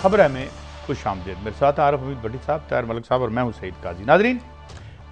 खबर है में खुश आमदीद। मेरे साथ आरफ हमीद भट्टी साहब, तैयार मलिक साहब और मैं हूं सईद काजी। नाजरीन,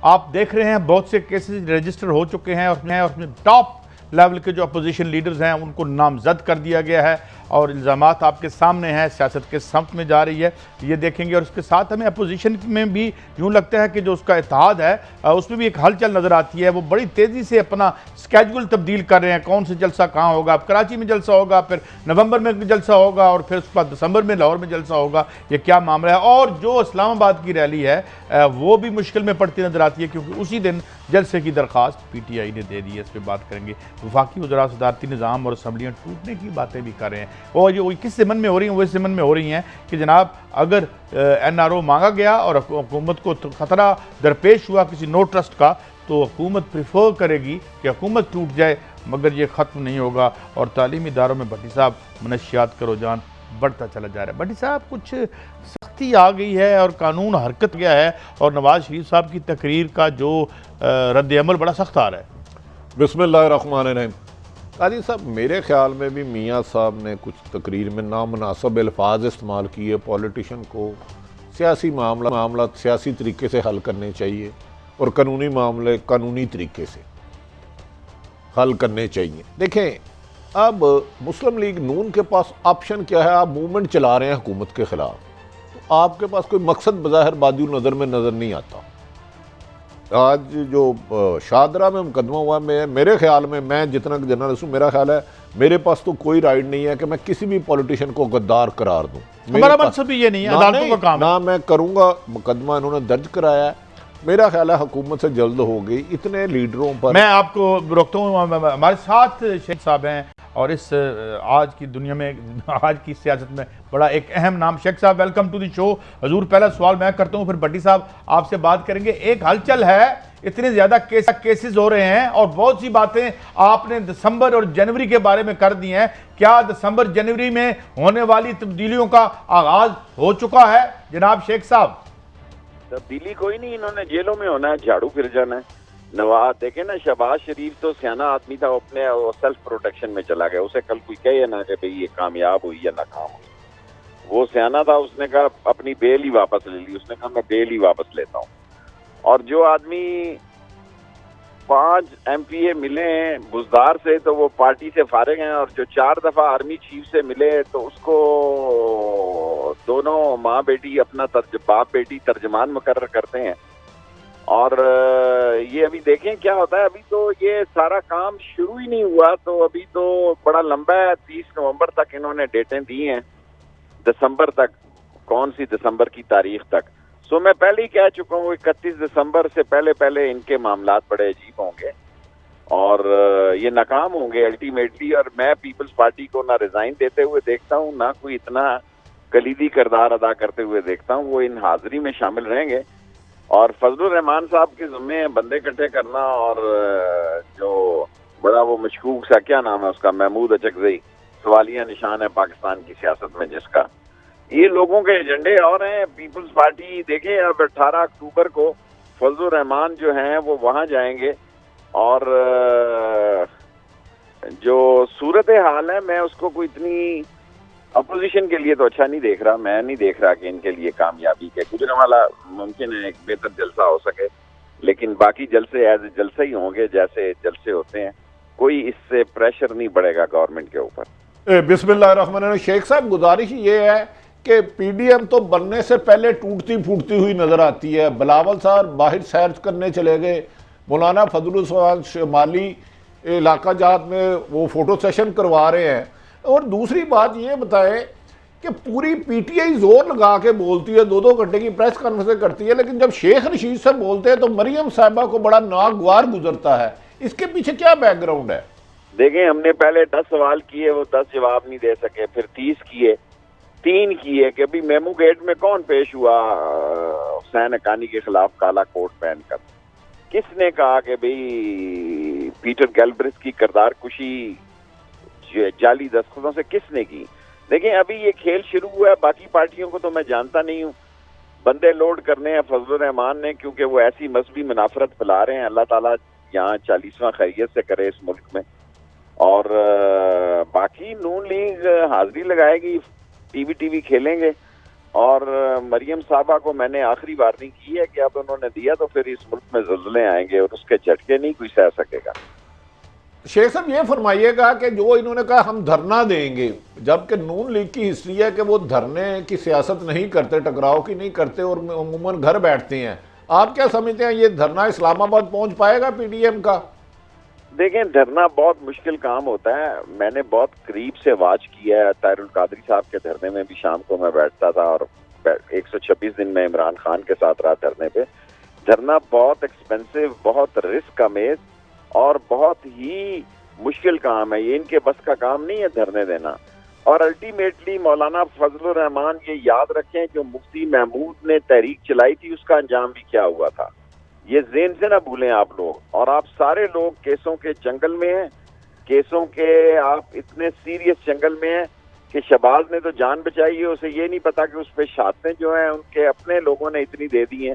आप देख रहे हैं बहुत से केसेस रजिस्टर हो चुके हैं और उसमें टॉप लेवल के जो अपोजिशन लीडर्स हैं उनको नामजद कर दिया गया है और इल्ज़ामात आपके सामने हैं, सियासत के समत में जा रही है, ये देखेंगे। और उसके साथ हमें अपोजिशन में भी यूँ लगता है कि जो उसका इत्तेहाद है उसमें भी एक हलचल नज़र आती है। वो बड़ी तेज़ी से अपना स्केड्यूल तब्दील कर रहे हैं, कौन से जलसा कहाँ होगा। अब कराची में जलसा होगा, फिर नवंबर में जलसा होगा और फिर उसके बाद दिसंबर में लाहौर में जलसा होगा। ये क्या मामला है। और जो इस्लामाबाद की रैली है वो भी मुश्किल में पड़ती नज़र आती है क्योंकि उसी दिन जलसे की दरख्वास्त PTI ने दे दी है। इस पर बात करेंगे। वफाकी वज़रा सदारती निज़ाम और असम्बलियाँ टूटने की बातें भी कर रहे हैं और ये किस ज़मन में हो रही हैं, वो इस ज़मन में हो रही हैं कि जनाब अगर NRO मांगा गया और हुकूमत को खतरा दरपेश हुआ किसी नो ट्रस्ट का तो हुकूमत प्रिफर करेगी कि हुकूमत टूट जाए, मगर ये ख़त्म नहीं होगा। और तालीमी इदारों में भट्टी साहब मनशियात का रुझान बढ़ता चला जा रहा है। भट्टी साहब, कुछ सख्ती आ गई है और कानून हरकत गया है और नवाज शरीफ साहब की तकरीर का जो रद्द अमल बड़ा सख्त आ रहा है। बिस्मिल्लाहिर्रहमानिर्रहीम। काजी साहब, मेरे ख्याल में भी मियाँ साहब ने कुछ तकरीर में नामुनासिब अल्फाज इस्तेमाल किए। पॉलिटिशन को सियासी मामला सियासी तरीके से हल करने चाहिए और कानूनी मामले कानूनी तरीके से हल करने चाहिए। देखें, अब मुस्लिम लीग नून के पास ऑप्शन क्या है? आप मूवमेंट चला रहे हैं हुकूमत के ख़िलाफ़, तो आपके पास कोई मकसद बज़ाहिर बादी नज़र में नज़र नहीं आता। आज जो शाहदरा में मुकदमा हुआ, मेरे ख्याल में, मैं जितना जर्नलिस्ट हूँ, मेरा ख्याल है मेरे पास तो कोई राइट नहीं है कि मैं किसी भी पॉलिटिशियन को गद्दार करार दूँ। हमारा मकसद भी ये नहीं है, अदालतों का काम ना मैं करूँगा। मुकदमा इन्होंने दर्ज कराया है, मेरा ख्याल है हुकूमत से जल्द हो गई। इतने लीडरों पर मैं आपको रोकता हूँ। हमारे साथ शेख साहब हैं और इस आज की दुनिया में, आज की सियासत में बड़ा एक अहम नाम। शेख साहब, वेलकम टू द शो। हजूर, पहला सवाल मैं करता हूँ, फिर भट्टी साहब आपसे बात करेंगे। एक हलचल है, इतने ज़्यादा केसेस हो रहे हैं और बहुत सी बातें आपने दिसंबर और जनवरी के बारे में कर दी हैं। क्या दिसंबर जनवरी में होने वाली तब्दीलियों का आगाज हो चुका है जनाब शेख साहब? तब्दीली कोई नहीं, इन्होंने जेलों में होना है, झाड़ू फिर जाना है। नवाज देखे ना, शहबाज शरीफ तो सियाना आदमी था, अपने सेल्फ प्रोटेक्शन में चला गया। उसे कल कोई कहे ना कि भाई ये कामयाब हुई या नाकाम हुई, वो सियाना था, उसने कहा अपनी बेल ही वापस ले ली। उसने कहा मैं बेल ही वापस लेता हूँ। और जो आदमी 5 MPA मिले हैं बुजदार से तो वो पार्टी से फारिग हैं, और जो 4 दफा आर्मी चीफ से मिले तो उसको दोनों माँ बेटी अपना बाप बेटी तर्जमान मुकर्रर करते हैं। और ये अभी देखें क्या होता है। अभी तो ये सारा काम शुरू ही नहीं हुआ, तो अभी तो बड़ा लंबा है। 30 नवंबर तक इन्होंने डेटें दी हैं, दिसंबर तक, कौन सी दिसंबर की तारीख तक। सो मैं पहले ही कह चुका हूँ 31 दिसंबर से पहले इनके मामलात बड़े अजीब होंगे और ये नाकाम होंगे अल्टीमेटली। और मैं पीपल्स पार्टी को ना रिजाइन देते हुए देखता हूँ, ना कोई इतना कलीदी किरदार अदा करते हुए देखता हूँ। वो इन हाजिरी में शामिल रहेंगे और फजलुर रहमान साहब के ज़िम्मे बंदे इकट्ठे करना, और जो बड़ा वो मशकूक सा, क्या नाम है उसका, महमूद अचकज़ई, सवालिया निशान है पाकिस्तान की सियासत में जिसका, ये लोगों के एजेंडे और हैं। पीपल्स पार्टी देखें, अब 18 अक्टूबर को फजलुर रहमान जो हैं वो वहाँ जाएंगे और जो सूरत हाल है, मैं उसको कोई इतनी अपोजिशन के लिए तो अच्छा नहीं देख रहा। मैं नहीं देख रहा कि इनके लिए कामयाबी के गुजरांवाला मुमकिन है एक बेहतर जलसा हो सके, लेकिन बाकी जलसे एज ए जलसे ही होंगे जैसे जलसे होते हैं। कोई इससे प्रेशर नहीं बढ़ेगा गवर्नमेंट के ऊपर। बिस्मिल्लाहिर्रहमानिर्रहीम। शेख साहब, गुजारिश ये है कि PDM तो बनने से पहले टूटती फूटती हुई नजर आती है। बिलावल साहब बाहर सैर करने चले गए, मौलाना फजलुल माली इलाका जात में वो फोटो सेशन करवा रहे हैं। और दूसरी बात ये बताएं कि पूरी PTI जोर लगा के बोलती है, 2-2 घंटे की प्रेस कॉन्फ्रेंस करती है, लेकिन जब शेख रशीद से बोलते हैं तो मरियम साहिबा को बड़ा नागवार गुजरता है। इसके पीछे क्या बैकग्राउंड है? देखें, हमने पहले 10 सवाल किए, वो 10 जवाब नहीं दे सके, फिर 30 किए, 3 किए कि अभी मेमू गेट में कौन पेश हुआ हुसैन हक्कानी के खिलाफ काला कोट पहनकर। किसने कहा कि भाई पीटर गैल्ब्रिथ की किरदार कुशी जाली दस्तखतों से किसने की? देखिए, अभी ये खेल शुरू हुआ है। बाकी पार्टियों को तो मैं जानता नहीं हूँ। बंदे लोड करने हैं फजलुर रहमान ने, क्योंकि वो ऐसी मजहबी मुनाफरत फैला रहे हैं। अल्लाह ताला यहाँ 40वां खैरियत से करे इस मुल्क में। और बाकी नून लीग हाजिरी लगाएगी, टीवी खेलेंगे। और मरियम साहबा को मैंने आखिरी वार्निंग की है कि अब उन्होंने दिया तो फिर इस मुल्क में ज़ुल्ज़ुले आएंगे और उसके झटके नहीं कोई सह सकेगा। शेख साहब ये फरमाइएगा कि जो इन्होंने कहा हम धरना देंगे, जबकि नून लीग की हिस्ट्री है कि वो धरने की सियासत नहीं करते, टकराव की नहीं करते और अमूमन घर बैठते हैं, आप क्या समझते हैं ये धरना इस्लामाबाद पहुंच पाएगा पीडीएम का? देखें, धरना बहुत मुश्किल काम होता है। मैंने बहुत करीब से वाच किया है। ताहिरुल कादरी साहब के धरने में भी शाम को मैं बैठता था और 126 दिन में इमरान खान के साथ रहा धरने पे। धरना बहुत एक्सपेंसिव, बहुत रिस्क अमेज और बहुत ही मुश्किल काम है। ये इनके बस का काम नहीं है धरने देना। और अल्टीमेटली मौलाना फजलुर रहमान ये याद रखें, जो मुफ्ती महमूद ने तहरीक चलाई थी उसका अंजाम भी क्या हुआ था, ये ज़हन से ना भूलें आप लोग। और आप सारे लोग केसों के जंगल में हैं, केसों के आप इतने सीरियस जंगल में हैं कि शहबाज ने तो जान बचाई है, उसे ये नहीं पता कि उस पर शहादतें जो हैं उनके अपने लोगों ने इतनी दे दी हैं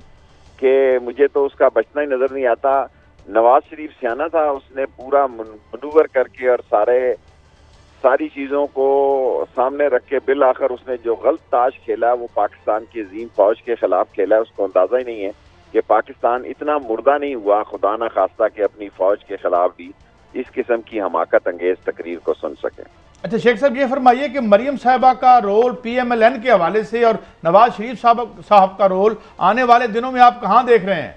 कि मुझे तो उसका बचना ही नज़र नहीं आता। नवाज शरीफ सियाना था, उसने पूरा मनूवर करके और सारी चीज़ों को सामने रख के बिल आखिर उसने जो गलत ताश खेला वो पाकिस्तान की अजीम फौज के खिलाफ खेला। उसको अंदाज़ा ही नहीं है कि पाकिस्तान इतना मुर्दा नहीं हुआ खुदा ना खास्ता कि अपनी फौज के खिलाफ भी इस किस्म की हमाकत अंगेज तकरीर को सुन सके। अच्छा शेख साहब, ये फरमाइए कि मरियम साहिबा का रोल PMLN के हवाले से और नवाज शरीफ साहब का रोल आने वाले दिनों में आप कहाँ देख रहे हैं?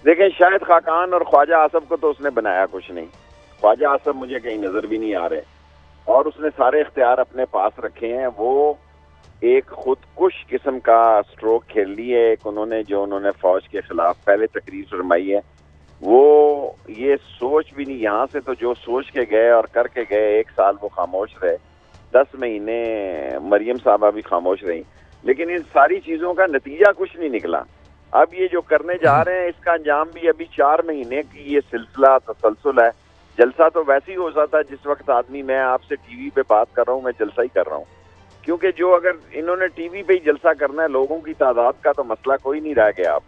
देखें, शाहिद खाकान और ख्वाजा आसफ को तो उसने बनाया कुछ नहीं। ख्वाजा आसफ मुझे कहीं नजर भी नहीं आ रहे और उसने सारे इख्तियार अपने पास रखे हैं। वो एक खुदकुश किस्म का स्ट्रोक खेल ली है। एक उन्होंने फौज के खिलाफ पहले तकरीर फरमाई है, वो ये सोच भी नहीं, यहाँ से तो जो सोच के गए और करके गए, 1 साल वो खामोश रहे, 10 महीने मरियम साहबा भी खामोश रही, लेकिन इन सारी चीज़ों का नतीजा कुछ नहीं निकला। अब ये जो करने जा रहे हैं इसका अंजाम भी अभी 4 महीने की ये सिलसिला तसलसल है। जलसा तो वैसे ही हो जाता है जिस वक्त आदमी, मैं आपसे टीवी पे बात कर रहा हूँ, मैं जलसा ही कर रहा हूँ, क्योंकि जो अगर इन्होंने टीवी पे ही जलसा करना है, लोगों की तादाद का तो मसला कोई नहीं रह गया। आप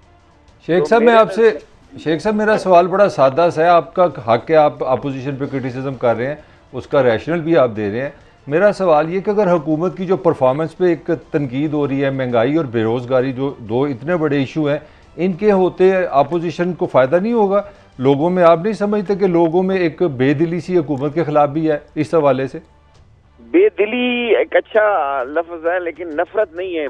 शेख साहब, मैं आपसे शेख साहब मेरा सवाल बड़ा सादा सा है। आपका हक है, आप अपोजिशन पे क्रिटिसिज्म कर रहे हैं, उसका रैशनल भी आप दे रहे हैं। मेरा सवाल ये कि अगर हुकूमत की जो परफॉर्मेंस पे एक तनकीद हो रही है, महंगाई और बेरोज़गारी जो 2 इतने बड़े इशू हैं, इनके होते अपोजिशन को फ़ायदा नहीं होगा? लोगों में आप नहीं समझते कि लोगों में एक बेदिली सी हुकूमत के खिलाफ भी है इस हवाले से? बेदिली एक अच्छा लफ्ज है लेकिन नफरत नहीं है।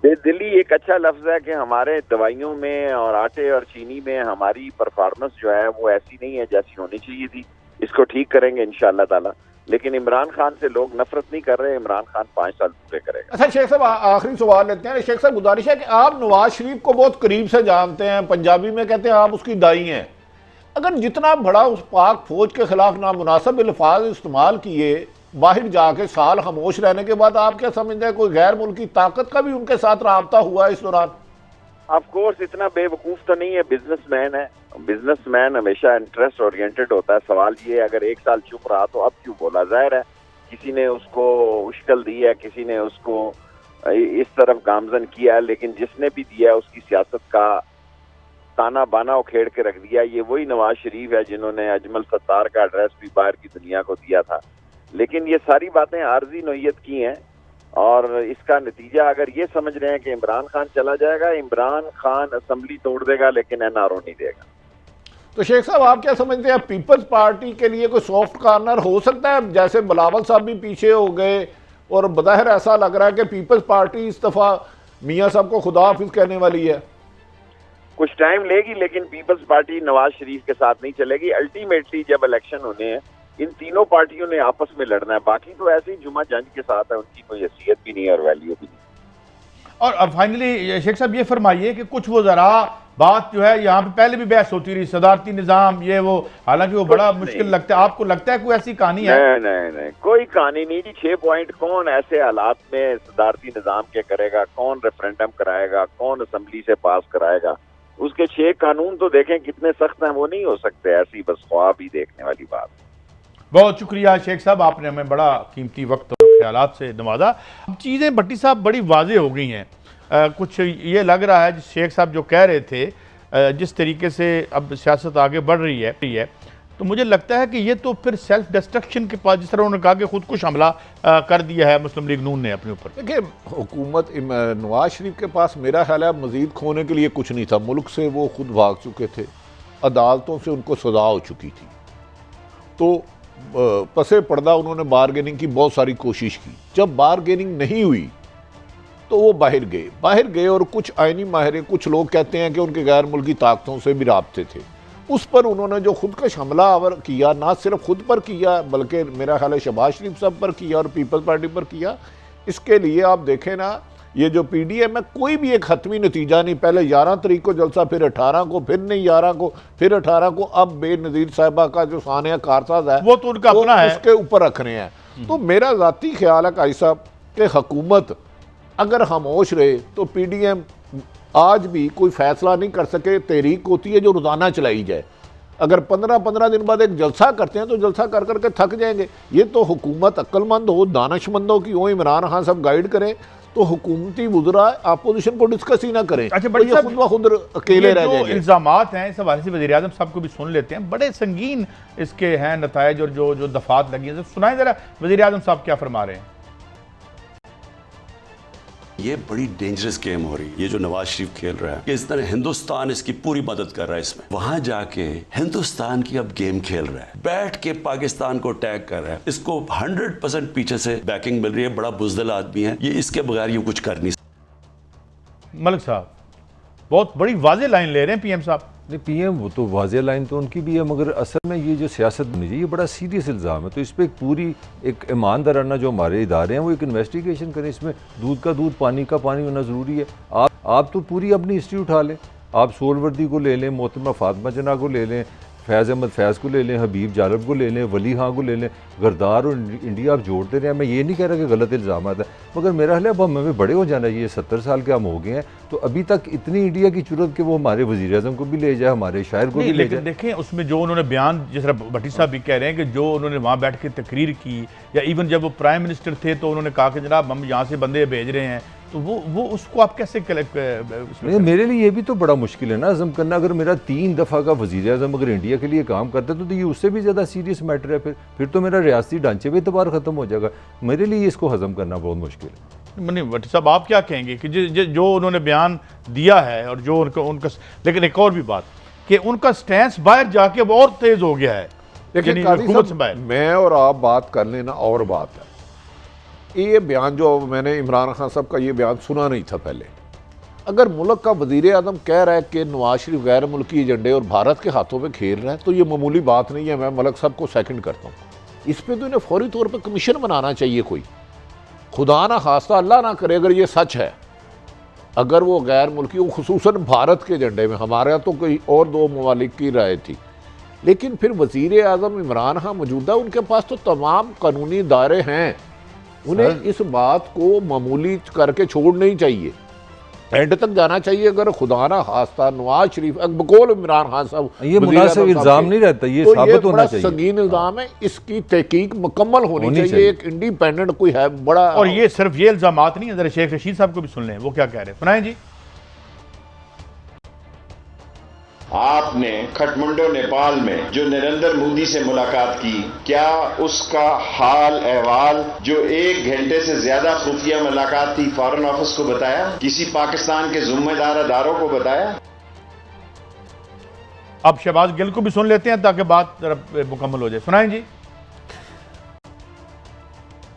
बेदिली एक अच्छा लफ्ज है कि हमारे दवाइयों में और आटे और चीनी में हमारी परफॉर्मेंस जो है वो ऐसी नहीं है जैसी होनी चाहिए थी। इसको ठीक करेंगे इंशाअल्लाह ताला। लेकिन इमरान खान से लोग नफरत नहीं कर रहे। इमरान खान 5 साल पूरे करेगा। अच्छा शेख साहब, आखिरी सवाल लेते हैं। शेख साहब, गुजारिश है कि आप नवाज शरीफ को बहुत करीब से जानते हैं, पंजाबी में कहते हैं आप उसकी दाई हैं। अगर जितना बड़ा उस पाक फौज के खिलाफ नामुनासिब अल्फाज इस्तेमाल किए, बाहर जाके साल खामोश रहने के बाद, आप क्या समझते हैं कोई गैर मुल्की ताकत का भी उनके साथ राब्ता हुआ इस दौरान? ऑफ कोर्स इतना बेवकूफ़ तो नहीं है, बिजनेसमैन है। बिजनेसमैन हमेशा इंटरेस्ट ओरिएंटेड होता है। सवाल ये अगर 1 साल चुप रहा तो अब क्यों बोला? जाहिर है किसी ने उसको उश्कल दी है, किसी ने उसको इस तरफ गामजन किया है, लेकिन जिसने भी दिया उसकी सियासत का ताना बाना उखेड़ के रख दिया। ये वही नवाज शरीफ है जिन्होंने अजमल सत्तार का एड्रेस भी बाहर की दुनिया को दिया था। लेकिन ये सारी बातें आर्जी नोयत की हैं और इसका नतीजा अगर ये समझ रहे हैं कि इमरान खान चला जाएगा, इमरान खान असेंबली तोड़ देगा लेकिन NRO नहीं देगा। तो शेख साहब, आप क्या समझते हैं पीपल्स पार्टी के लिए कोई सॉफ्ट कॉर्नर हो सकता है? जैसे बिलावल साहब भी पीछे हो गए और बज़ाहिर ऐसा लग रहा है कि पीपल्स पार्टी इस दफ़ा मियाँ साहब को खुदा हाफिज कहने वाली है। कुछ टाइम लेगी लेकिन पीपल्स पार्टी नवाज शरीफ के साथ नहीं चलेगी। अल्टीमेटली जब इलेक्शन होने हैं इन तीनों पार्टियों ने आपस में लड़ना है। बाकी तो ऐसे ही जुमा जंज के साथ है, उनकी कोई हैसियत भी नहीं है और वैल्यू भी नहीं। और अब फाइनली शेख साहब ये फरमाइए कि कुछ वो ज़रा बात जो है यहाँ पे पहले भी बहस होती रही, सदारती निज़ाम ये वो, हालांकि वो बड़ा मुश्किल लगता है। आपको लगता है कोई ऐसी कहानी है? नहीं, कोई कहानी नहीं जी। 6 पॉइंट कौन ऐसे हालात में सदारती निज़ाम के करेगा? कौन रेफरेंडम कराएगा? कौन असेंबली से पास कराएगा? उसके 6 कानून तो देखें कितने सख्त हैं, वो नहीं हो सकते। ऐसी बस ख्वाब ही देखने वाली बात। बहुत शुक्रिया शेख साहब, आपने हमें बड़ा कीमती वक्त और ख्यालात से नवाजा। अब चीज़ें भट्टी साहब बड़ी वाज़े हो गई हैं। कुछ ये लग रहा है शेख साहब जो कह रहे थे, जिस तरीके से अब सियासत आगे बढ़ रही है तो मुझे लगता है कि ये तो फिर सेल्फ डिस्ट्रक्शन के पास, जिस तरह उन्होंने कहा कि खुदकुश हमला कर दिया है मुस्लिम लीग नून ने अपने ऊपर। देखिए, हुकूमत नवाज शरीफ के पास मेरा ख्याल है मज़ीद खोने के लिए कुछ नहीं था। मुल्क से वो खुद भाग चुके थे, अदालतों से उनको सज़ा हो चुकी थी, तो पसे पर्दा उन्होंने बारगेनिंग की बहुत सारी कोशिश की। जब बारगेनिंग नहीं हुई तो वो बाहर गए और कुछ आईनी माहिर, कुछ लोग कहते हैं कि उनके गैर मुल्की ताकतों से भी राब्ते थे। उस पर उन्होंने जो खुदकश हमला किया, ना सिर्फ खुद पर किया बल्कि मेरा ख्याल है शहबाज शरीफ साहब पर किया और पीपल्स पार्टी पर किया। इसके लिए आप देखें ना, ये जो PDM है कोई भी एक हतमी नतीजा नहीं। पहले 11 तारीख को जलसा, फिर 18 को, फिर नहीं 11 को, फिर 18 को, अब बेनज़ीर साहिबा का जो सानिया कारसाज है वो तो उनका अपना है, उसके ऊपर रख रहे हैं। तो मेरा ज़ाती ख्याल है काजी साहब कि हुकूमत अगर खामोश रहे तो PDM आज भी कोई फैसला नहीं कर सके। तहरीक होती है जो रोज़ाना चलाई जाए। अगर 15-15 दिन बाद एक जलसा करते हैं तो जलसा कर करके थक जाएंगे। ये तो हुकूमत अक्लमंद हो, दानिशमंदों की हो, इमरान खान साहब गाइड करें तो हुकूमती वज़रा अपोजिशन को डिस्कस ही ना करें। अच्छा, तो ये खुद ब खुद अकेले रह जाएंगे। इल्ज़ामात हैं इस हवाले से वज़ीर आज़म साहब को भी सुन लेते हैं, बड़े संगीन इसके हैं नतायज और जो दफात लगी हैं। सुनाएं ज़रा वज़ीर आज़म साहब क्या फरमा रहे हैं। ये बड़ी डेंजरस गेम हो रही है, ये जो नवाज शरीफ खेल रहा है, कि इस तरह हिंदुस्तान इसकी पूरी मदद कर रहा है इसमें। वहां जाके हिंदुस्तान की अब गेम खेल रहा है, बैठ के पाकिस्तान को अटैक कर रहा है। इसको 100% पीछे से बैकिंग मिल रही है। बड़ा बुज़दिल आदमी है ये, इसके बगैर ये कुछ कर नहीं। मलिक साहब बहुत बड़ी वाज़ेह लाइन ले रहे हैं PM साहब। नहीं, PM वो तो वाज़ेह लाइन तो उनकी भी है, मगर असल में ये जो सियासत बनी चाहिए, ये बड़ा सीरियस इल्ज़ाम है। तो इस पर एक पूरी एक ईमानदाराना जो हमारे इदारे हैं वो एक इन्वेस्टिगेशन करें। इसमें दूध का दूध, पानी का पानी होना ज़रूरी है। आप तो पूरी अपनी हिस्ट्री उठा लें। आप सोलवर्दी को ले लें, मोहतरमा फातिमा जना को ले लें, फैज़ अहमद फैज़ को ले लें, हबीब जालब को ले लें, वली खां को ले लें, गरदार और इंडिया आप जोड़ते रहे हैं। मैं ये नहीं कह रहा कि गलत इल्ज़ाम आता है, मगर मेरा ख्याल है अब हमें बड़े हो जाना चाहिए। 70 साल के हम हो गए हैं, तो अभी तक इतनी इंडिया की जरूरत कि वो हमारे वज़ीर आज़म को भी ले जाए, हमारे शायर को भी ले जाए। देखें उसमें जो उन्होंने बयान, जिस तरह भट्टी साहब भी कह रहे हैं कि जो उन्होंने वहाँ बैठ के तकरीर की, या इवन जब वो प्राइम मिनिस्टर थे तो उन्होंने कहा कि जनाब हम यहाँ से बंदे भेज रहे हैं, तो वो उसको आप कैसे मेरे लिए ये भी तो बड़ा मुश्किल है ना हज़म करना। अगर मेरा 3 दफ़ा का वज़ीर आज़म अगर इंडिया के लिए काम करता है तो ये उससे भी ज़्यादा सीरियस मैटर है। फिर तो मेरा रियासती ढांचे भी एतबार ख़त्म हो जाएगा। मेरे लिए इसको हज़म करना बहुत मुश्किल है। नहीं भट्टी साहब आप क्या कहेंगे कि जो उन्होंने बयान दिया है और जो उनका लेकिन एक और भी बात कि उनका स्टैंस बाहर जाके और तेज़ हो गया है। देखिए हुकूमत से बाहर मैं और आप बात कर लेना और बात है। ये बयान जो मैंने इमरान खान साहब का ये बयान सुना नहीं था पहले। अगर मुल्क का वज़ीर आज़म कह रहा है कि नवाज शरीफ गैर मुल्की एजेंडे और भारत के हाथों में खेल रहा है तो ये मामूली बात नहीं है। मैं मलिक साहब को सेकंड करता हूँ। इस पर तो इन्हें फौरी तौर पर कमीशन बनाना चाहिए कोई। खुदा ना खास्ता, अल्लाह ना करे, अगर ये सच है, अगर वो गैर मुल्की, खुसूसन भारत के एजेंडे में, हमारे यहाँ तो कोई और 2 ममालिक की राय थी, लेकिन फिर वज़ीर आज़म इमरान खान मौजूदा, उनके पास तो तमाम कानूनी दायरे हैं। उन्हें इस बात को मामूली करके छोड़ना ही चाहिए, एंड तक जाना चाहिए। अगर खुदा ना खास्ता नवाज शरीफ बकौल इमरान खान साहब ये मुनासिब इल्ज़ाम नहीं रहता, ये तो साबित होना चाहिए। संगीन इल्ज़ाम है, इसकी तहकीक मुकम्मल होनी चाहिए। एक इंडिपेंडेंट कोई है बड़ा। और ये सिर्फ ये इल्ज़ामात नहीं है, जरा शेख रशीद साहब को भी सुन लें वो क्या कह रहे हैं, सुनाएं जी। आपने खटमंडो नेपाल में जो नरेंद्र मोदी से मुलाकात की, क्या उसका हाल अहवाल जो 1 घंटे से ज्यादा खुफिया मुलाकात थी फॉरेन ऑफिस को बताया? किसी पाकिस्तान के जिम्मेदार अदारों को बताया? अब शहबाज गिल को भी सुन लेते हैं ताकि बात जरा मुकम्मल हो जाए, सुनाएं जी।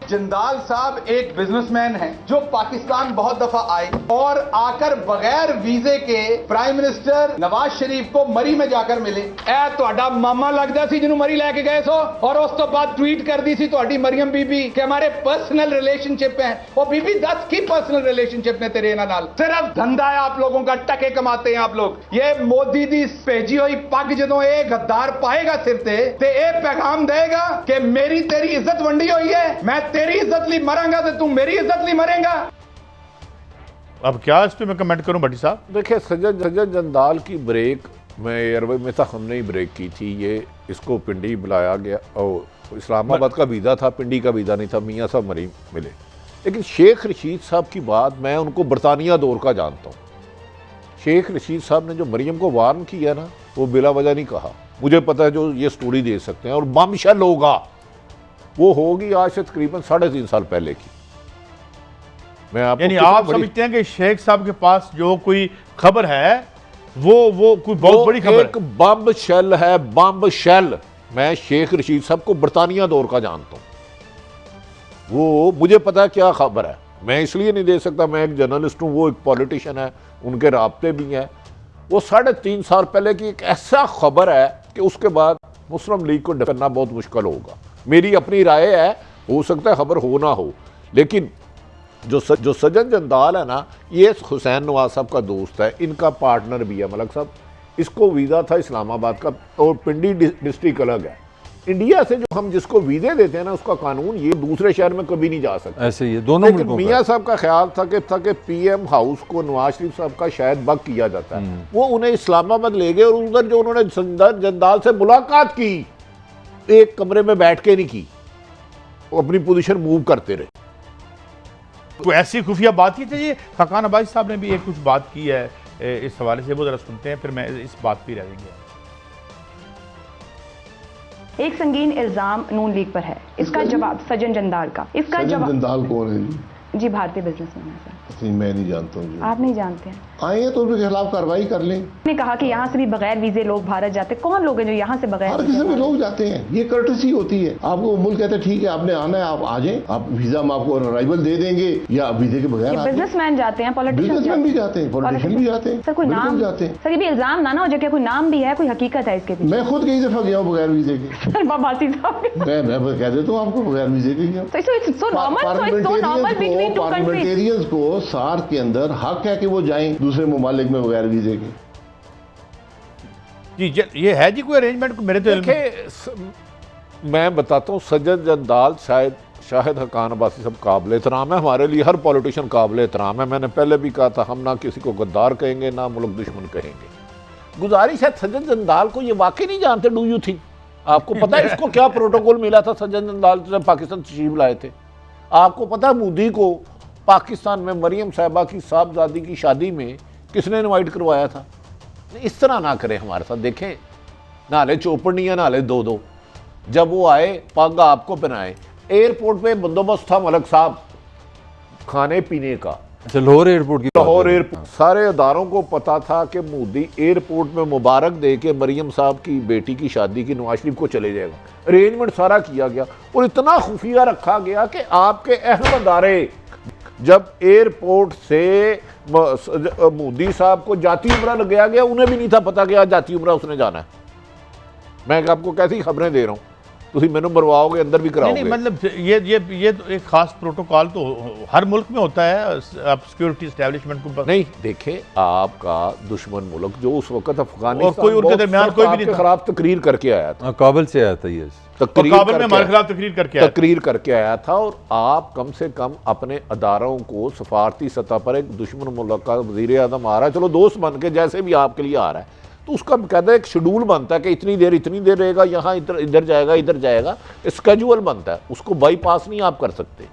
जिंदाल साहब एक बिजनेसमैन हैं जो पाकिस्तान बहुत दफा आए और आकर बगैर वीजे के प्राइम मिनिस्टर नवाज शरीफ को मरी में जाकर मिले। ए ਤੁਹਾਡਾ ਮਾਮਾ ਲੱਗਦਾ ਸੀ ਜਿਹਨੂੰ ਮਰੀ ਲੈ ਕੇ ਗਏ ਸੋ, और उस तो बाद ट्वीट कर दी थी ਤੁਹਾਡੀ मरियम बीबी कि हमारे पर्सनल रिलेशनशिप हैं। और बीबी 10 की पर्सनल रिलेशनशिप ने तेरे इन्हां नाल, सिर्फ धंधा है आप लोगों का, टके कमाते हैं आप लोग। ये मोदी दी भेजी हुई पग जदों ये गद्दार पाएगा सिर ते ये पैगाम देगा कि मेरी तेरी इज्जत वंडी हुई है, मैं तेरी इज्जत ली मरांगा तो तू मेरी इज्जत ली मरेगा। अब क्या इस पे मैं कमेंट करूं भट्टी साहब? देखिए सज्जद जंदाल की ब्रेक मैं एयरवे में था, हमने ही ब्रेक की थी। ये इसको पिंडी बुलाया गया और इस्लामाबाद का वीज़ा था, पिंडी का वीज़ा नहीं था। मियाँ साहब मरी मिले। लेकिन शेख रशीद साहब की बात, मैं उनको बरतानिया दौर का जानता हूँ। शेख रशीद साहब ने जो मरियम को वार्न किया ना, वो बिला वजह नहीं कहा। मुझे पता है जो ये स्टोरी दे सकते हैं, और बमशल होगा वो होगी आज से तकरीबन 3.5 साल पहले की। मैं आपको यानी आप समझते हैं कि शेख साहब के पास जो कोई खबर है वो कोई बहुत बड़ी खबर एक बम शेल है, बम शेल। मैं शेख रशीद साहब को बरतानिया दौर का जानता हूं, वो मुझे पता है क्या खबर है। मैं इसलिए नहीं दे सकता, मैं एक जर्नलिस्ट हूं, वो एक पॉलिटिशियन है, उनके राब्ते भी हैं। वो 3.5 साल पहले की एक ऐसा खबर है कि उसके बाद मुस्लिम लीग को करना बहुत मुश्किल होगा। मेरी अपनी राय है, हो सकता है खबर हो ना हो, लेकिन जो सज्जन जंदाल है ना, ये हुसैन नवाज साहब का दोस्त है, इनका पार्टनर भी है मलक साहब। इसको वीज़ा था इस्लामाबाद का, और पिंडी डिस्ट्रिक्ट अलग है। इंडिया से जो हम जिसको वीज़े देते हैं ना, उसका कानून ये दूसरे शहर में कभी नहीं जा सकता। ऐसे ये दोनों लेकिन मियाँ साहब का ख्याल था कि पीएम हाउस को नवाज शरीफ साहब का शायद बग किया जाता है, वो उन्हें इस्लामाबाद ले गए, और उधर जो उन्होंने सज्जन जंदाल से मुलाकात की, एक कमरे में बैठ के नहीं की, वो अपनी पोजीशन मूव करते रहे। तो ऐसी खुफिया बात ही थी। खाकान अब्बासी साहब ने भी एक कुछ बात की है इस हवाले से, वो जरा सुनते हैं, फिर मैं इस बात पे रहेंगे। एक संगीन इल्जाम नून लीग पर है, इसका जवाब सज्जन जंदाल का। इसका जवाब जंदाल कौन है जी? जी भारतीय बिजनेसमैन है सर। मैं नहीं जानता हूँ। आप नहीं जानते हैं? आए हैं तो उनके खिलाफ कार्रवाई कर लें। ने कहा कि यहाँ से भी बगैर वीजे लोग भारत जाते। कौन लोग हैं जो यहाँ से बगैर? हर किस्म के लोग जाते हैं, ये कर्टसी होती है। आपको मुल्क कहते हैं ठीक है आपने आना है, आप आ जाएं, आप वीजा हम आपको अराइवल दे देंगे, या वीजे के बगैर बिजनेसमैन जाते हैं, बिजनेसमैन भी जाते हैं, पॉलिटिशियन भी जाते हैं। सर कोई नाम जाते हैं सर, ये भी इल्जाम ना हो जाए, कोई नाम भी है, कोई हकीकत है इसके पीछे? मैं खुद कई दफा गया हूँ बगैर वीजे के। सर बाबासी साहब मैं कह देता हूँ आपको बगैर वीजे के गया। पार्लियामेंटेरियंस को सार्क के अंदर हक है कि वो जाएं दूसरे ममालिक में बगैर वीजे के। जी ये है जी कोई अरेंजमेंट? मेरे तो मैं बताता हूँ, सज्जन जंदाल शाहिद हकान अब्बासी सब काबिल एहतराम है, हमारे लिए हर पॉलिटिशियन काबिल एहतराम है। मैंने पहले भी कहा था, हम ना किसी को गद्दार कहेंगे ना मुल्क दुश्मन कहेंगे। गुजारिश है, सज्जन जंदाल को ये वाकई नहीं जानते? डू यू थिंक आपको पता है इसको क्या प्रोटोकॉल मिला था सज्जन जंदाल जब पाकिस्तान तशरीफ लाए थे? आपको पता है मोदी को पाकिस्तान में मरियम साहिबा की साहबजादी की शादी में किसने इनवाइट करवाया था? इस तरह ना करें हमारे साथ। देखें, नाले चौपड़ियाँ नाले दो। जब वो आए पग आपको पहनाए, एयरपोर्ट पे बंदोबस्त था मलक साहब खाने पीने का। लाहौर एयरपोर्ट की लाहौर एयरपोर्ट सारे अदारों को पता था कि मोदी एयरपोर्ट में मुबारक दे के मरियम साहब की बेटी की शादी की नवाज शरीफ को चले जाएगा। अरेंजमेंट सारा किया गया, और इतना खुफिया रखा गया कि आपके अहम अदारे जब एयरपोर्ट से मोदी साहब को जाती उम्रा लगाया गया, उन्हें भी नहीं था पता कि आज जाती उम्रा उसने जाना है। मैं आपको कैसी खबरें दे रहा हूँ, तुम मैंने मरवाओगे, अंदर भी कराओगे। नहीं, मतलब ये तो एक खास प्रोटोकॉल तो हर मुल्क में होता है। आप सिक्योरिटी एस्टैब्लिशमेंट को नहीं देखे, आपका दुश्मन मुल्क जो उस वक्त अफगानिस्तान, और कोई उनके दरमियान कोई भी नहीं खराब तकरीर करके आया था। काबुल से आया था ये, काबुल में हमारे खिलाफ तकरीर करके आया था। और आप कम से कम अपने अदारों को सफारती सतह पर एक दुश्मन मुल्क का वज़ीर आज़म आ रहा है, चलो दोस्त बन के जैसे भी आपके लिए आ रहा है, तो उसका कहता है एक शेड्यूल बनता है कि इतनी देर रहेगा, यहाँ इधर जाएगा, स्केड्यूल बनता है, उसको बाईपास नहीं आप कर सकते।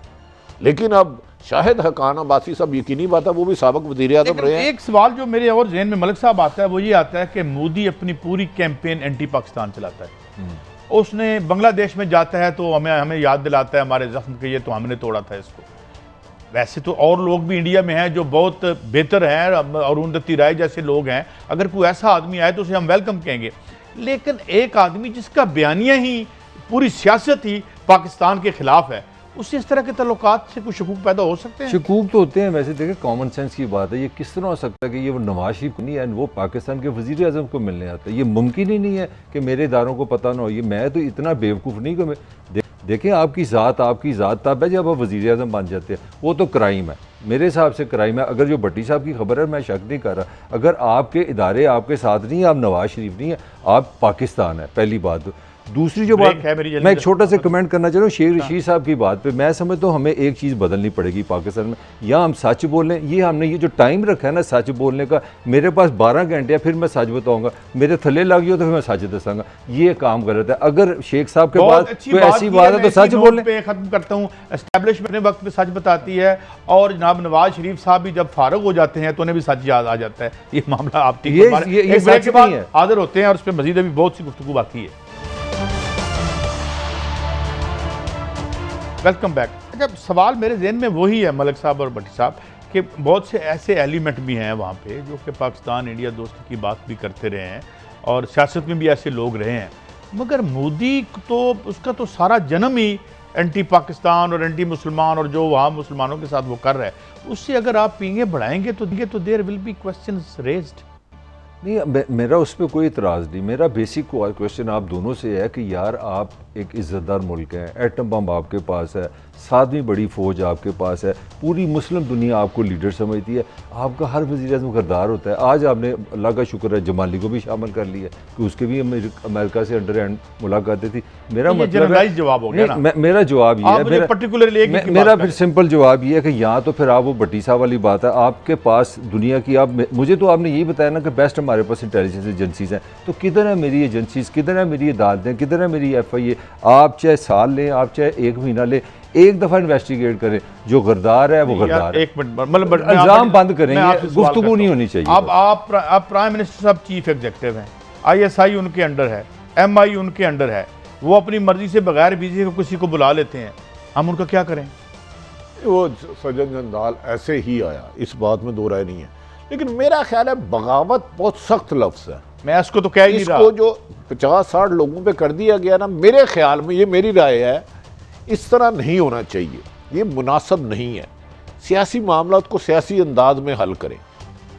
लेकिन अब शाहिद हकान अब्बासी साहब यकीनी बात है, वो भी साबिक वज़ीर आज़म रहे हैं। एक सवाल जो मेरे और ज़हन में मलिक साहब आता है, वो ये आता है कि मोदी अपनी पूरी कैंपेन एंटी पाकिस्तान चलाता है। उसने बांग्लादेश में जाता है तो हमें याद दिलाता है हमारे जख्म के, ये तो हमने तोड़ा था इसको। वैसे तो और लोग भी इंडिया में हैं जो बहुत बेहतर हैं, और अरुंधति राय जैसे लोग हैं। अगर कोई ऐसा आदमी आए तो उसे हम वेलकम कहेंगे। लेकिन एक आदमी जिसका बयानिया ही पूरी सियासत ही पाकिस्तान के खिलाफ है, उससे इस तरह के तल्लुकात से कुछ शकूक पैदा हो सकते हैं? शकूक तो होते हैं। वैसे देखें, कॉमन सेंस की बात है। ये किस तरह हो सकता है कि ये वो नवाज शरीफ को नहीं है, वो पाकिस्तान के वज़ीर आज़म को मिलने आता है? ये मुमकिन ही नहीं है कि मेरे इदारों को पता ना हो। ये मैं तो इतना बेवकूफ़ नहीं कि मैं देखें, आपकी ज़ात तब है जब आप वज़ीर आज़म बन जाते हैं, वो तो क्राइम है, मेरे हिसाब से क्राइम है। अगर जो भट्टी साहब की खबर है, मैं शक नहीं कर रहा, अगर आपके इदारे आपके साथ नहीं है, आप नवाज शरीफ नहीं है, आप पाकिस्तान है, पहली बात। दूसरी जो ब्रेक बात है मेरी, जल्दी मैं एक से। छोटा सा कमेंट करना चाह रहा हूँ शेख रशीद साहब की बात पे। मैं समझता हूँ हमें एक चीज़ बदलनी पड़ेगी पाकिस्तान में, या हम सच बोलें, ये हमने ये जो टाइम रखा है ना सच बोलने का, मेरे पास 12 घंटे है फिर मैं सच बताऊंगा, मेरे थले लग गई तो फिर मैं सच दसाऊंगा, ये काम गलत है। अगर शेख साहब के बहुत बाद अच्छी कोई बात ऐसी की बात है तो मैं सच इसी बोलें। नोट पे खत्म करता हूँ। एस्टैब्लिशमेंट अपने वक्त पे सच बताती है, और जनाब नवाज शरीफ साहब भी जब फारूक हो जाते हैं तो उन्हें भी सच याद आ जाता है। ये मामला आप ठीक ये फरमा रहे हैं। ये एक ब्रेक सच के बाद नहीं है। हाजिर होते हैं और उस पर मजीद अभी बहुत सी गुफ्तगू बाकी है। Welcome back. अच्छा, सवाल मेरे जहन में वही है मलिक साहब और भट्टी साहब कि बहुत से ऐसे एलिमेंट भी हैं वहाँ पे जो कि पाकिस्तान इंडिया दोस्ती की बात भी करते रहे हैं और सियासत में भी ऐसे लोग रहे हैं, मगर मोदी तो उसका तो सारा जन्म ही एंटी पाकिस्तान और एंटी मुसलमान और जो वहाँ मुसलमानों के साथ वो कर रहा है, उससे अगर आप पींगे बढ़ाएंगे तो there will be questions raised. नहीं, मेरा उस पर कोई इतराज़ नहीं। मेरा बेसिक क्वेश्चन आप दोनों से है कि यार आप एक इज़्ज़तदार मुल्क हैं, एटम बम आपके पास है, 7वीं बड़ी फ़ौज आपके पास है, पूरी मुस्लिम दुनिया आपको लीडर समझती है, आपका हर वज़ीर-ए-आज़म गद्दार होता है। आज आपने अल्लाह का शुक्र है जमाली को भी शामिल कर लिया कि उसके भी अमेरिका से अंडर हैंड मुलाकातें थी। मेरा मतलब है, जवाब हो गया ना। मेरा जवाब ये है, पर्टिकुलरली मेरा फिर सिंपल जवाब ये है कि यहाँ तो फिर आप वो भट्टी साहब वाली बात है, आपके पास दुनिया की आप मुझे तो आपने यही बताया ना कि बेस्ट हमारे पास इंटेलिजेंस एजेंसीज हैं, तो किधर है मेरी एजेंसीज, किधर है मेरी अदालतें, किधर है मेरी FIA? आप चाहे साल लें, आप चाहे 1 महीना लें, एक दफ़ा इन्वेस्टिगेट करें, जो गद्दार है वो गद्दार है। एक मिनट, मतलब इल्ज़ाम बंद करेंगे, गुफ्तगू नहीं होनी चाहिए। अब आप प्राइम मिनिस्टर साहब चीफ एग्जीक्यूटिव हैं, ISI उनके अंडर है, MI उनके अंडर है, वो अपनी मर्जी से बगैर वीजे को किसी को बुला लेते हैं, हम उनका क्या करें? वो सज्जन जंदाल ऐसे ही आया, इस बात में दो राय नहीं है, लेकिन मेरा ख्याल है बगावत बहुत सख्त लफ्ज़ है। मैं इसको तो कह ही नहीं रहा। इसको जो 50-60 लोगों पे कर दिया गया ना, मेरे ख्याल में, ये मेरी राय है, इस तरह नहीं होना चाहिए, ये मुनासिब नहीं है। सियासी मामलात को सियासी अंदाज में हल करें।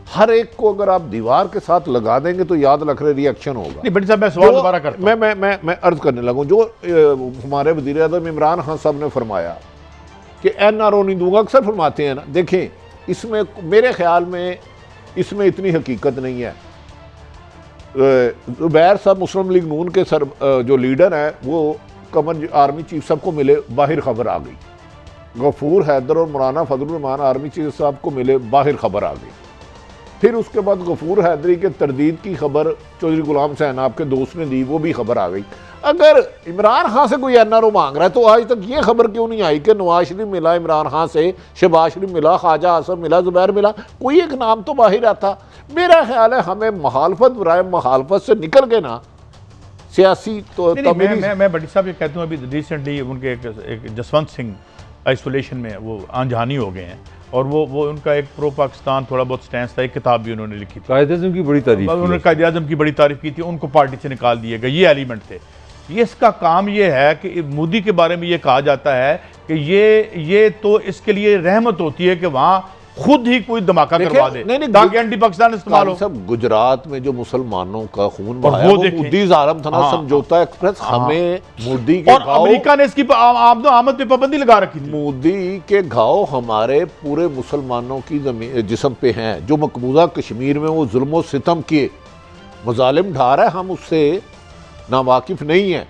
हर एक को अगर आप दीवार के साथ लगा देंगे तो याद रख रहे रिएक्शन होगा। नहीं, बड़ी साहब मैं सवाल दोबारा करता हूं। मैं अर्ज करने लगूं, जो हमारे वज़ीर आज़म इमरान खान साहब ने फरमाया कि NRO नहीं दूंगा, अक्सर फरमाते हैं ना, देखें इसमें मेरे ख्याल में इसमें इतनी हकीकत नहीं है। ज़ुबैर साहब मुस्लिम लीग नून के जो लीडर हैं वो कमर आर्मी चीफ साहब को मिले, बाहर खबर आ गई। गफूर हैदर और मौलाना फजलुर रहमान आर्मी चीफ साहब को मिले, बाहर खबर आ गई। फिर उसके बाद गफूर हैदरी के तरदीद की खबर चौधरी गुलाम हुसैन आपके दोस्त ने दी, वो भी खबर आ गई। अगर इमरान खान से कोई NRO मांग रहा है तो आज तक ये खबर क्यों नहीं आई कि नवाज शरीफ मिला इमरान खान से, शहबाज शरीफ मिला, ख्वाजा आसम मिला, ज़ुबैर मिला, कोई एक नाम तो बाहर आता। मेरा ख्याल है हमें मुखालफत बराए मुखालफत से निकल के ना सियासी तो मैं बड़ी साहब ये कहता हूँ, अभी रिसेंटली उनके एक जसवंत सिंह आइसोलेशन में वो आंजहानी हो गए हैं, और वो उनका एक प्रो पाकिस्तान थोड़ा बहुत स्टैंस था, एक किताब भी उन्होंने लिखी थी, कायद-ए-आज़म की बड़ी तारीफ, उन्होंने कायद-ए-आज़म की बड़ी तारीफ की थी, उनको पार्टी से निकाल दिए गए, ये एलिमेंट थे। ये इसका काम ये है कि मोदी के बारे में ये कहा जाता है कि ये तो इसके लिए रहमत होती है कि वहाँ खुद ही कोई धमाका करवा दे ताकि एंटी पाकिस्तान इस्तेमाल हो। सब गुजरात में जो मुसलमानों का खून बहाया वो मोदी ज़ालिम था ना, समझौता एक्सप्रेस, हमें मोदी के और अमेरिका ने इसकी आमद पे पाबंदी लगा रखी थी। मोदी के घाव हमारे पूरे मुसलमानों की जिस्म पे हैं, जो मकबूजा कश्मीर में वो जुल्म सितम किए, मुजालिम ढा रहा है, हम उससे नावाकिफ नहीं है।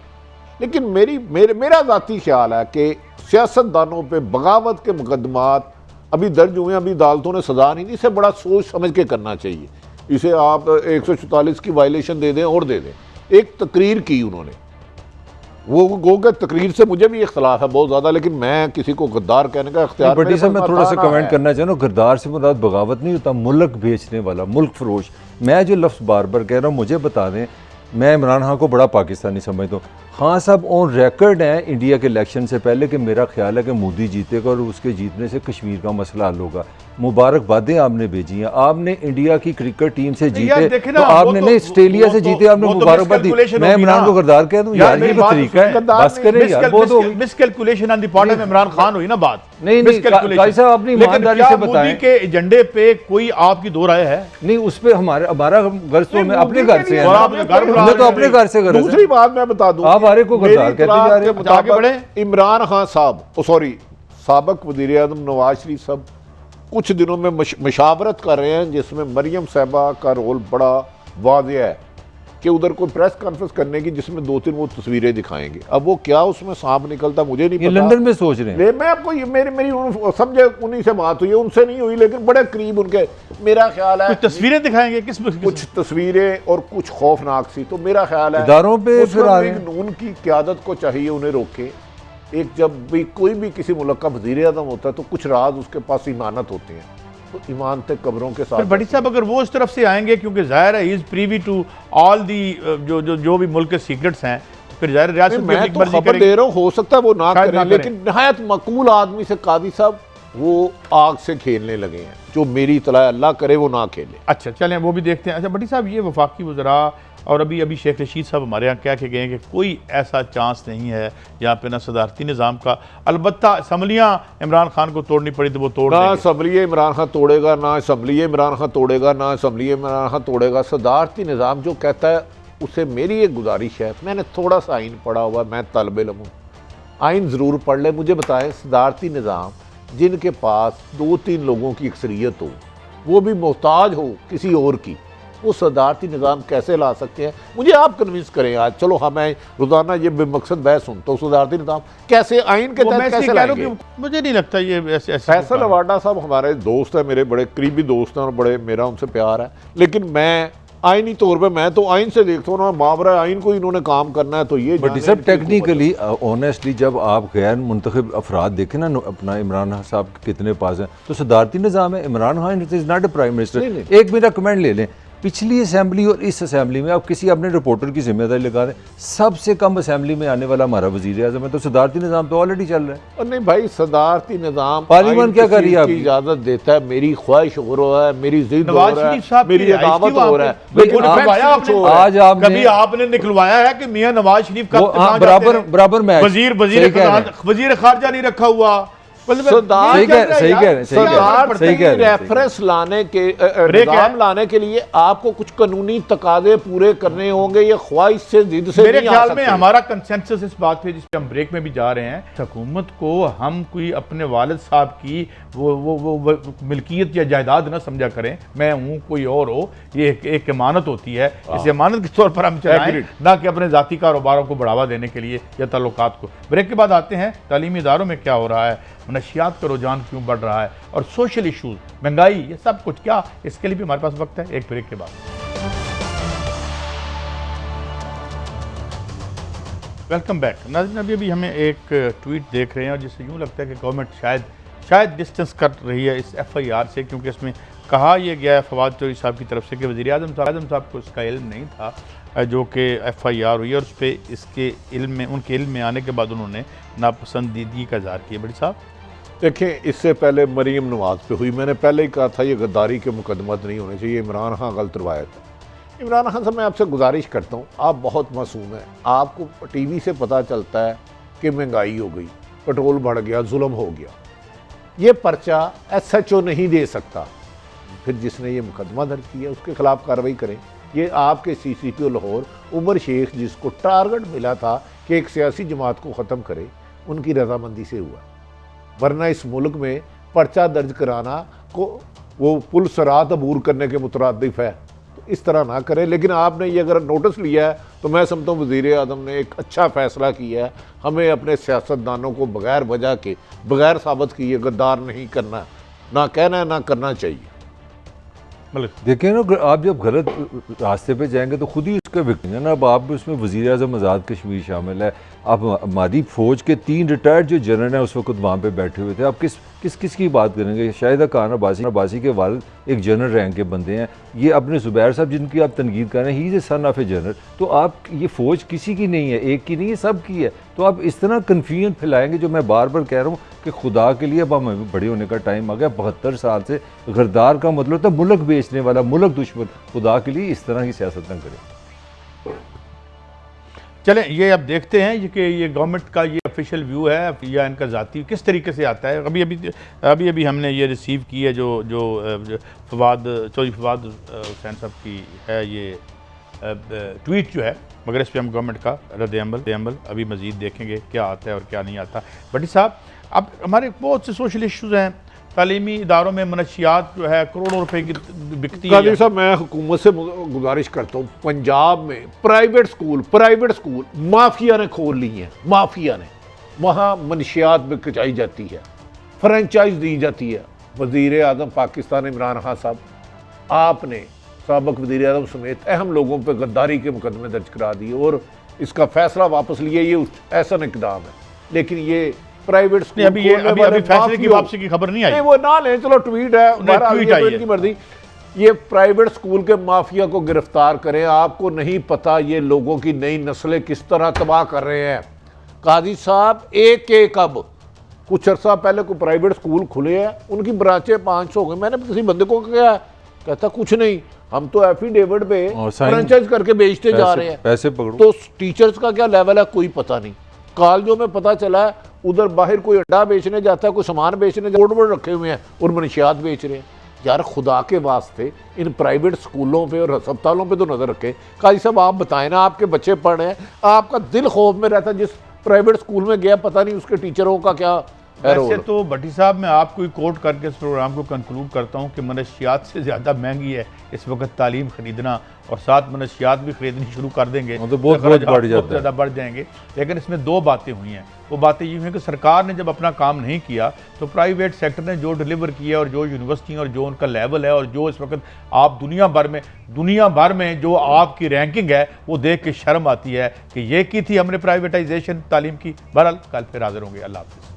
लेकिन मेरा ज़ाती ख्याल है कि सियासतदानों पे बगावत के मुकदमात अभी दर्ज हुए, अभी अदालतों ने सजा नहीं दी, इसे बड़ा सोच समझ के करना चाहिए। इसे आप 144 की वायलेशन दे दें और दे दें। एक तकरीर की उन्होंने, वो गोगा तकरीर से मुझे भी इख्तलाफ है बहुत ज़्यादा, लेकिन मैं किसी को गद्दार कहने का इख्तियार बड़ी साहब मैं थोड़ा सा कमेंट करना चाहूँ। गद्दार से मुराद बगावत नहीं होता, मुल्क बेचने वाला, मुल्क फरोश। मैं जो लफ्ज़ बार बार कह रहा हूँ, मुझे बता दें, मैं इमरान खान को बड़ा पाकिस्तानी समझता हूँ। हाँ साहब ऑन रिकॉर्ड हैं इंडिया के इलेक्शन से पहले कि मेरा ख्याल है कि मोदी जीतेगा और उसके जीतने से कश्मीर का मसला हल होगा। मुबारकबादें आपने भेजी हैं, आपने इंडिया की क्रिकेट टीम से जीते तो आपने नहीं, ऑस्ट्रेलिया से जीते, आपने मुबारकबाद दी। मैं इमरान को गद्दार कह दूं, यार ये तरीका है, बस करें यार, बहुत हो गई। Miscalculation on the part of Imran Khan हुई ना बात। नहीं भाई साहब अपनी ईमानदारी से बताएं, मोदी के एजेंडे पे कोई आपकी दो राय है? नहीं, उस पे हमारा गर्ज तो मैं अपने घर से है, मैं तो अपने घर से। दूसरी बात मैं बता दूं, आप हमारे को गद्दार कहते जा रहे हैं। इमरान खान साहब, सॉरी साबिक वज़ीर आज़म नवाज शरीफ साहब कुछ दिनों में मशावरत कर रहे हैं जिसमें मरियम साहबा का रोल बड़ा वाज़ेह है। कि उधर कोई प्रेस कॉन्फ्रेंस करने की जिसमें 2-3 वो तस्वीरें दिखाएंगे। अब वो क्या उसमें सांप निकलता मुझे नहीं ये पता। लंदन में सोच रहे हैं। मैं आपको ये मेरी समझे उन्हीं से बात हुई है, उनसे नहीं हुई, लेकिन बड़े करीब उनके। मेरा ख्याल है कुछ तस्वीरें दिखाएंगे, कुछ तस्वीरें और कुछ खौफनाक सी। तो मेरा ख्याल है इदारों पे फिर आ रहे मुस्लिम लीग नून की क़यादत को चाहिए उन्हें रोके। एक जब भी कोई भी किसी मुल्क का वज़ीर आज़म होता है तो कुछ राज उसके पास इमानत होती हैं, तो ईमान तक कब्रों के साथ। बड़ी साहब अगर वो इस तरफ से आएंगे, क्योंकि जाहिर है is privy to all the जो भी मुल्क के सीक्रेट्स हैं, फिर जाहिर रियासत मैं तो खबर दे रहा हूँ, हो सकता है वो ना करें, लेकिन नहायत मकबूल आदमी से कादी साहब वो आग से खेलने लगे हैं। जो मेरी इतला अल्लाह करे वो ना खेले। अच्छा चलें वो भी देखते हैं। अच्छा बड़ी साहब, ये वफाकी वज़रा और अभी शेख रशीद साहब हमारे यहाँ क्या गए हैं कि कोई ऐसा चांस नहीं है यहाँ पे ना सदारती निज़ाम का। अलबत्ता असम्बलियाँ इमरान खान को तोड़नी पड़ी तो वो तोड़ ना असम्बली इमरान खान तोड़ेगा, ना असम्बली इमरान खान तोड़ेगा, ना असम्बली इमरान खान तोड़ेगा। सदारती निज़ाम जो कहता है उसे मेरी एक गुजारिश है, मैंने थोड़ा सा आइन पढ़ा हुआ, मैं तलब इल्म हूँ, आइन ज़रूर पढ़ ले, मुझे बताएं सदारती निज़ाम जिनके पास 2-3 लोगों की अक्सरियत हो, वो भी मोहताज हो किसी और की, वो सदारती निज़ाम कैसे ला सकते हैं? मुझे आप कन्विंस करें आज। चलो हाँ, मैं रोज़ाना ये बेमकसद बहस सुनता हूँ, सदारती निज़ाम कैसे आइन के तहत कैसे लाएंगे? मुझे नहीं लगता ये ऐसे। फैसल अवाडा साहब हमारे दोस्त हैं, मेरे बड़े करीबी दोस्त हैं और बड़े मेरा उनसे प्यार है, लेकिन मैं आइनी तौर पे मैं तो आइन से देखता हूँ ना, मावरा आइन को इन्होंने काम करना है तो ये। बट सब टेक्निकली ऑनेस्टली जब आप गैर मुंतखब अफराद देखें ना, अपना इमरान खान साहब कितने पास हैं, तो सदारती निज़ाम है। Imran Khan is not a prime minister. एक मेरा कमेंट ले लें, पिछली असेंबली और इस असेंबली में आप किसी अपने रिपोर्टर की जिम्मेदारी लगा दें, सबसे कम असेंबली में आने वाला हमारा वजीर आज़म है। तो सदारती निज़ाम तो ऑलरेडी चल रहा है। और नहीं भाई, सदारती निज़ाम पार्लियामेंट क्या कर रही है? इजाजत देता है, मेरी ख्वाहिश हो रहा है, मेरी जिद हो नवाज रहा शरीफ साहब है, मेरी अदावत हो रहा है। आज आपने कभी आपने निकलवाया है कि मियां नवाज शरीफ का बराबर में वजीर खारजा नहीं रखा हुआ? रेफरेंस लाने के निज़ाम लाने के लिए आपको कुछ कानूनी तकाजे पूरे करने होंगे, ये ख्वाहिश से जिद से मेरे ख्याल में हमारा कंसेंसस इस बात पे, जिस पे हम ब्रेक में भी जा रहे हैं, हुकूमत को हम कोई अपने वालिद साहब की वो मिल्कियत या जायदाद ना समझा करें, मैं हूँ कोई और हो, ये एक इमानत होती है, इस इमानत के तौर पर हम चलाएं, ना कि अपने ज़ाती कारोबारों को बढ़ावा देने के लिए या ताल्लुकात को। ब्रेक के बाद आते हैं तालीमी इदारों में क्या हो रहा है, नशियात का रुझान क्यों बढ़ रहा है, और सोशल इशूज़, महंगाई, ये सब कुछ क्या, इसके लिए भी हमारे पास वक्त है एक ब्रेक के बाद। वेलकम बैक नाज़रीन। अभी हमें एक ट्वीट देख रहे हैं और जिससे यूँ लगता है कि गवर्नमेंट शायद डिस्टेंस कर रही है इस FIR से, क्योंकि इसमें कहा यह गया है फवाद चौधरी साहब की तरफ से कि वज़ीर आज़म साहब को इसका इल्म नहीं था जो कि FIR हुई, और उस पर इसके इल्म में, उनके इल्म में आने के बाद उन्होंने नापसंदीदगी का इज़हार किया। बड़ी साहब देखें, इससे पहले मरीम नवाज पे हुई, मैंने पहले ही कहा था ये गद्दारी के मुकदमत नहीं होने चाहिए, इमरान खान गलत रवायत है। इमरान खान साहब, मैं आपसे गुजारिश करता हूँ, आप बहुत मासूम हैं, आपको TV से पता चलता है कि महंगाई हो गई, पेट्रोल बढ़ गया, जुल्म हो गया, ये पर्चा SHO नहीं दे सकता, फिर जिसने ये मुकदमा दर्ज किया उसके खिलाफ कार्रवाई करें। ये आपके CCPO लाहौर उमर शेख, जिसको टारगेट मिला था कि एक सियासी जमात को ख़त्म करे, उनकी रजामंदी से हुआ, वरना इस मुल्क में पर्चा दर्ज कराना को वो पुल सरात अबूर करने के मुतरादिफ है। तो इस तरह ना करें। लेकिन आपने ये अगर नोटिस लिया है तो मैं समझता हूँ वज़ीर आज़म ने एक अच्छा फ़ैसला किया है। हमें अपने सियासतदानों को बगैर वजह के, बगैर साबित किए गद्दार नहीं करना, ना कहना है, ना करना चाहिए। देखिए ना, आप जब गलत रास्ते पे जाएंगे तो खुद ही उसका विक्टिम है ना। अब आप उसमें वज़ीर आज़म आज़ाद कश्मीर शामिल है, आप हमारी फ़ौज के 3 रिटायर्ड जो जनरल हैं उस वक्त वहाँ पे बैठे हुए थे, आप किस की बात करेंगे? शाहिदा खान अब्बासी के वालिद एक जनरल रैंक के बंदे हैं, ये अपने ज़ुबैर साहब जिनकी आप तनकीद कर रहे हैं, he is a son of a general. तो आप, ये फ़ौज किसी की नहीं है, एक की नहीं है, सब की है। तो आप इस तरह कन्फ्यूजन फैलाएंगे, जो मैं बार बार कह रहा हूँ कि खुदा के लिए अब हमें बड़े होने का टाइम आ गया। 72 साल से गद्दार का मतलब था मुल्क बेचने वाला, मुल्क दुश्मन। खुदा के लिए इस तरह की सियासत न करें। चलें, ये अब देखते हैं कि ये गवर्नमेंट का ये ऑफिशियल व्यू है या इनका ज़ाती किस तरीके से आता है। अभी हमने ये रिसीव की है जो चौधरी फवाद हुसैन साहब की है ये ट्वीट जो है, मगर इस पर हम गवर्नमेंट का रद्द-ए-अमल अभी मज़ीद देखेंगे क्या आता है और क्या नहीं आता। बटी साहब, अब हमारे बहुत से सोशल इश्यूज़ हैं, तालीमी इदारों में मनशियात जो है करोड़ों रुपए की बिकती कादिर है। साहब, मैं हुकूमत से गुजारिश करता हूँ, पंजाब में प्राइवेट स्कूल माफिया ने खोल ली हैं, माफिया ने। वहाँ मनशियात बिकचाई जाती है, फ्रेंचाइज दी जाती है। वज़ीर आज़म पाकिस्तान इमरान खान साहब, आपने साबिक़ वज़ीर आज़म समेत अहम लोगों पर गद्दारी के मुकदमे दर्ज करा दिए और इसका फैसला वापस लिए, ये ऐसा इक़दाम है। लेकिन ये प्राइवेट स्कूल अभी फैसले की वापसी की खबर नहीं आई। वो ना लें, चलो ट्वीट है, ट्वीट आई है। इनकी मर्जी। ये प्राइवेट स्कूल के माफिया को गिरफ्तार करें। आपको नहीं पता ये लोगों की नई नस्लें किस तरह तबाह कर रहे हैं। काजी साहब, एक अब कुछ अर्सा पहले को प्राइवेट स्कूल खुले हैं, उनकी ब्रांचें 500 हो गई। मैंने किसी बंदे को कहा, कहता कुछ नहीं, हम तो एफिडेविट पे फ्रेंचाइज करके बेचते जा रहे हैं, पैसे पकड़ो। तो टीचर्स का क्या लेवल है कोई पता नहीं। कॉलेजों में पता चला है उधर बाहर कोई अंडा बेचने जाता है, कोई सामान बेचने बोर्ड रखे हुए हैं और मनशियात बेच रहे हैं। यार खुदा के वास्ते इन प्राइवेट स्कूलों पे और अस्पतालों पे तो नजर रखें। काजी साहब, आप बताएं ना, आपके बच्चे पढ़ रहे हैं, आपका दिल खौफ में रहता है। जिस प्राइवेट स्कूल में गया पता नहीं उसके टीचरों का क्या है। वैसे तो भट्टी साहब, मैं आपको कोट करके इस प्रोग्राम को कंक्लूड करता हूँ कि मनशियात से ज़्यादा महंगी है इस वक्त तालीम खरीदना, और साथ मनशियात भी खरीदनी शुरू कर देंगे तो बहुत ज़्यादा बढ़ जाएंगे। लेकिन इसमें दो बातें हुई हैं। वो बातें ये हैं कि सरकार ने जब अपना काम नहीं किया तो प्राइवेट सेक्टर ने जो डिलीवर किया और जो यूनिवर्सिटी और जो उनका लेवल है और जो इस वक्त आप दुनिया भर में जो आपकी रैंकिंग है वो देख के शर्म आती है कि ये की थी हमने प्राइवेटाइजेशन तालीम की। बहरहाल कल फिर हाजिर होंगे। अल्लाह हाफ़िज़।